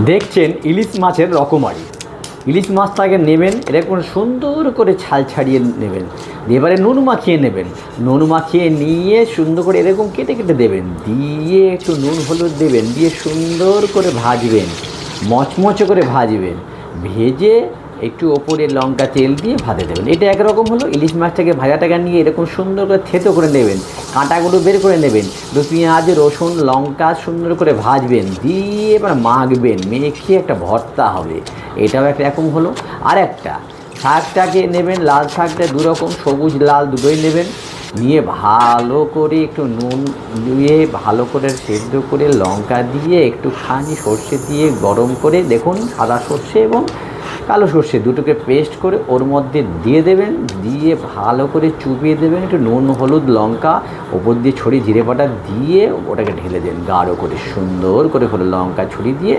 দেখছেন ইলিশ মাছের রকমারি। ইলিশ মাছটাকে নেবেন, এরকম সুন্দর করে ছাল ছাড়িয়ে নেবেন, এবারে নুন মাখিয়ে নেবেন। নুন মাখিয়ে নিয়ে সুন্দর করে এরকম কেটে কেটে দেবেন, দিয়ে একটু নুন হলুদ দেবেন, দিয়ে সুন্দর করে ভাজবেন, মচমচে করে ভাজবেন। ভেজে একটু ওপরে লঙ্কা তেল দিয়ে ভাজে দেবেন। এটা একরকম হলো। ইলিশ মাছটাকে ভাজাটাকে নিয়ে এরকম সুন্দর করে থেতো করে নেবেন, কাঁটাগুলো বের করে নেবেন, পেঁয়াজ রসুন লঙ্কা সুন্দর করে ভাজবেন, দিয়ে এবার মাখবেন, মেখে একটা ভর্তা হবে। এটাও একটা রকম হলো। আর একটা শাকটাকে নেবেন, লাল শাকটা দুরকম, সবুজ লাল দুটোই নেবেন, নিয়ে ভালো করে একটু নুন দিয়ে ভালো করে সেদ্ধ করে লঙ্কা দিয়ে একটুখানি সর্ষে দিয়ে গরম করে, দেখুন সাদা সর্ষে এবং কালো সর্ষে দুটোকে পেস্ট করে ওর মধ্যে দিয়ে দেবেন, দিয়ে ভালো করে চুবিয়ে দেবেন, একটু নুন হলুদ লঙ্কা ওপর দিয়ে ছড়িয়ে জিরে বাটা দিয়ে ওটাকে ঢেলে দেন গাঢ় করে, সুন্দর করে লঙ্কা ছড়িয়ে দিয়ে